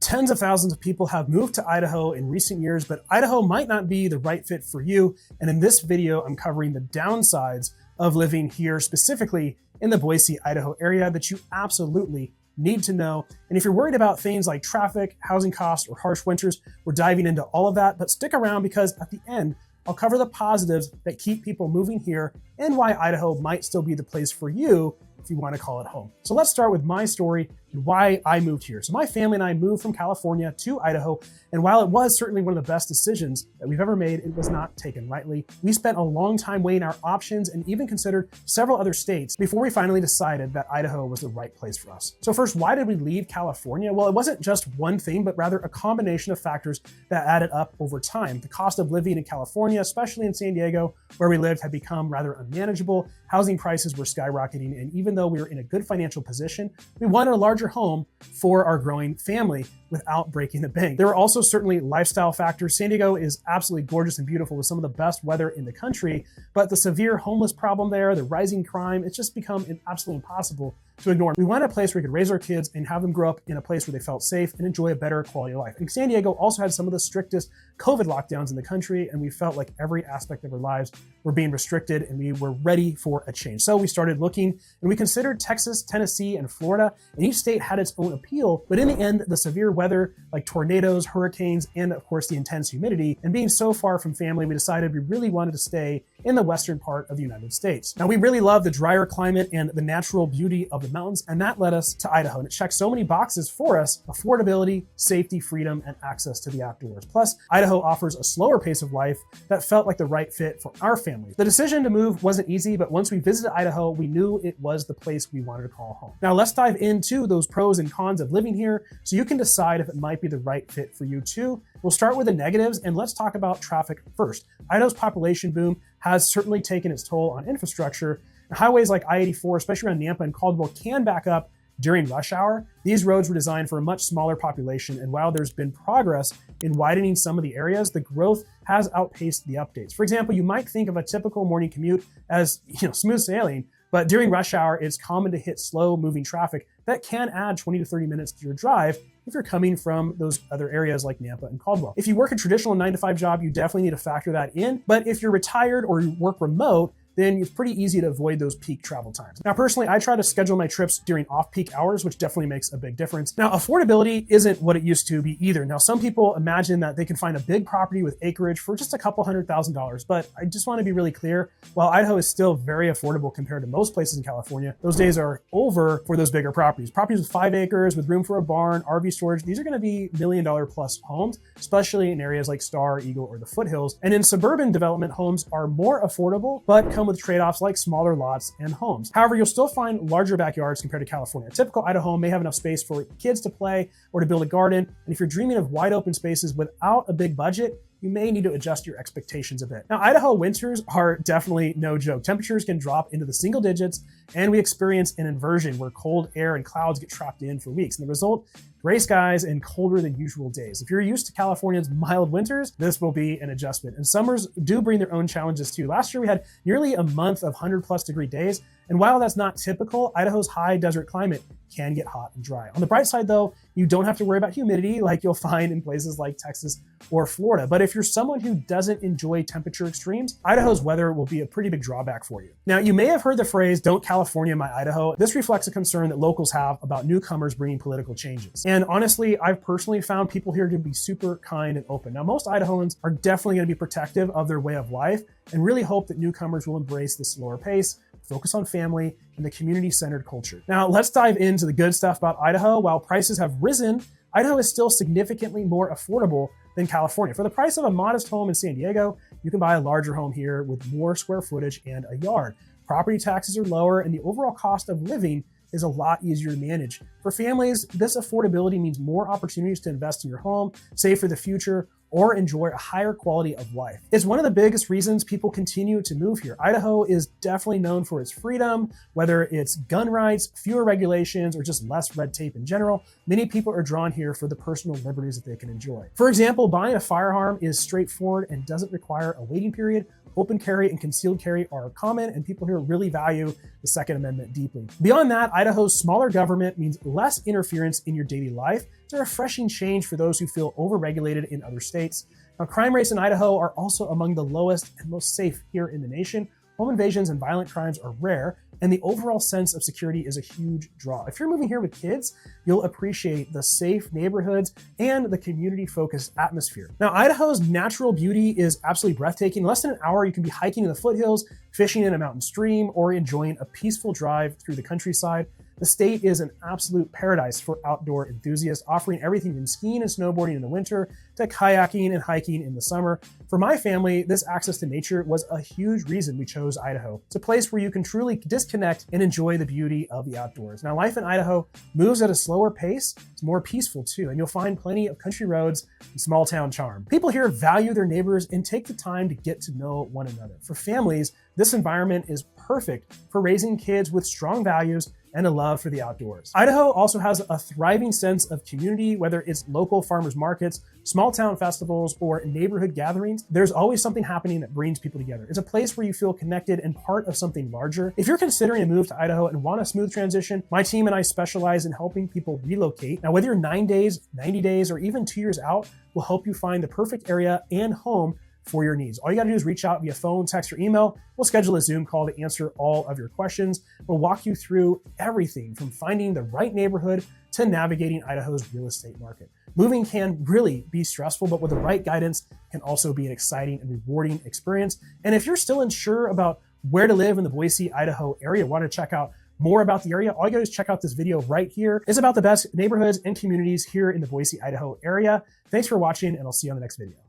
Tens of thousands of people have moved to Idaho in recent years, but Idaho might not be the right fit for you. And in this video, I'm covering the downsides of living here, specifically in the Boise, Idaho area that you absolutely need to know. And if you're worried about things like traffic, housing costs, or harsh winters, we're diving into all of that. But stick around because at the end, I'll cover the positives that keep people moving here and why Idaho might still be the place for you if you want to call it home. So let's start with my story and why I moved here. So my family and I moved from California to Idaho, and while it was certainly one of the best decisions that we've ever made, it was not taken lightly. We spent a long time weighing our options and even considered several other states before we finally decided that Idaho was the right place for us. So first, why did we leave California? Well, it wasn't just one thing, but rather a combination of factors that added up over time. The cost of living in California, especially in San Diego, where we lived, had become rather unmanageable. Housing prices were skyrocketing, and even though we were in a good financial position, we wanted a larger home for our growing family without breaking the bank. There were also certainly lifestyle factors. San Diego is absolutely gorgeous and beautiful with some of the best weather in the country, but the severe homeless problem there, the rising crime, it's just become absolutely impossible to ignore. We wanted a place where we could raise our kids and have them grow up in a place where they felt safe and enjoy a better quality of life. And San Diego also had some of the strictest COVID lockdowns in the country, and we felt like every aspect of our lives were being restricted and we were ready for a change. So we started looking and we considered Texas, Tennessee, and Florida, and each state had its own appeal, but in the end, the severe weather like tornadoes, hurricanes, and of course the intense humidity, and being so far from family, we decided we really wanted to stay in the western part of the United States. Now, we really love the drier climate and the natural beauty of the mountains, and that led us to Idaho, and it checked so many boxes for us: affordability, safety, freedom, and access to the outdoors. Plus, Idaho offers a slower pace of life that felt like the right fit for our family. The decision to move wasn't easy, but once we visited Idaho, we knew it was the place we wanted to call home. Now, let's dive into those pros and cons of living here so you can decide if it might be the right fit for you too. We'll start with the negatives, and let's talk about traffic first. Idaho's population boom has certainly taken its toll on infrastructure. And highways like I-84, especially around Nampa and Caldwell, can back up during rush hour. These roads were designed for a much smaller population, and while there's been progress in widening some of the areas, the growth has outpaced the updates. For example, you might think of a typical morning commute as smooth sailing, but during rush hour, it's common to hit slow moving traffic that can add 20 to 30 minutes to your drive if you're coming from those other areas like Nampa and Caldwell. If you work a traditional 9-to-5 job, you definitely need to factor that in. But if you're retired or you work remote, then it's pretty easy to avoid those peak travel times. Now, personally, I try to schedule my trips during off-peak hours, which definitely makes a big difference. Now, affordability isn't what it used to be either. Now, some people imagine that they can find a big property with acreage for just a couple $100,000, but I just want to be really clear. While Idaho is still very affordable compared to most places in California, those days are over for those bigger properties. Properties with 5 acres, with room for a barn, RV storage, these are going to be $1 million plus homes, especially in areas like Star, Eagle, or the foothills. And in suburban development, homes are more affordable, but come with trade-offs like smaller lots and homes. However, you'll still find larger backyards compared to California. A typical Idaho home may have enough space for kids to play or to build a garden. And if you're dreaming of wide open spaces without a big budget, you may need to adjust your expectations a bit. Now, Idaho winters are definitely no joke. Temperatures can drop into the single digits, and we experience an inversion where cold air and clouds get trapped in for weeks. And the result, gray skies and colder than usual days. If you're used to California's mild winters, this will be an adjustment. And summers do bring their own challenges too. Last year, we had nearly a month of 100+ degree days. And while that's not typical, Idaho's high desert climate can get hot and dry. On the bright side though, you don't have to worry about humidity like you'll find in places like Texas or Florida. But if you're someone who doesn't enjoy temperature extremes, Idaho's weather will be a pretty big drawback for you. Now, you may have heard the phrase, "Don't California my Idaho." This reflects a concern that locals have about newcomers bringing political changes. And honestly, I've personally found people here to be super kind and open. Now, most Idahoans are definitely going to be protective of their way of life and really hope that newcomers will embrace the slower pace, focus on family, and the community-centered culture. Now, let's dive into the good stuff about Idaho. While prices have risen, Idaho is still significantly more affordable than California. For the price of a modest home in San Diego, you can buy a larger home here with more square footage and a yard. Property taxes are lower, and the overall cost of living is a lot easier to manage. For families, this affordability means more opportunities to invest in your home, save for the future, or enjoy a higher quality of life. It's one of the biggest reasons people continue to move here. Idaho is definitely known for its freedom, whether it's gun rights, fewer regulations, or just less red tape in general. Many people are drawn here for the personal liberties that they can enjoy. For example, buying a firearm is straightforward and doesn't require a waiting period. Open carry and concealed carry are common, and people here really value the Second Amendment deeply. Beyond that, Idaho's smaller government means less interference in your daily life. It's a refreshing change for those who feel overregulated in other states. Now, crime rates in Idaho are also among the lowest and most safe here in the nation. Home invasions and violent crimes are rare, and the overall sense of security is a huge draw. If you're moving here with kids, you'll appreciate the safe neighborhoods and the community-focused atmosphere. Now, Idaho's natural beauty is absolutely breathtaking. In less than an hour, you can be hiking in the foothills, fishing in a mountain stream, or enjoying a peaceful drive through the countryside. The state is an absolute paradise for outdoor enthusiasts, offering everything from skiing and snowboarding in the winter to kayaking and hiking in the summer. For my family, this access to nature was a huge reason we chose Idaho. It's a place where you can truly disconnect and enjoy the beauty of the outdoors. Now, life in Idaho moves at a slower pace. It's more peaceful too, and you'll find plenty of country roads and small town charm. People here value their neighbors and take the time to get to know one another. For families, this environment is perfect for raising kids with strong values and a love for the outdoors. Idaho also has a thriving sense of community, whether it's local farmers markets, small town festivals, or neighborhood gatherings. There's always something happening that brings people together. It's a place where you feel connected and part of something larger. If you're considering a move to Idaho and want a smooth transition, my team and I specialize in helping people relocate. Now, whether you're 9 days, 90 days, or even 2 years out, we'll help you find the perfect area and home for your needs. All you gotta do is reach out via phone, text, or email. We'll schedule a Zoom call to answer all of your questions. We'll walk you through everything from finding the right neighborhood to navigating Idaho's real estate market. Moving can really be stressful, but with the right guidance can also be an exciting and rewarding experience. And if you're still unsure about where to live in the Boise, Idaho area, want to check out more about the area, all you gotta do is check out this video right here. It's about the best neighborhoods and communities here in the Boise, Idaho area. Thanks for watching, and I'll see you on the next video.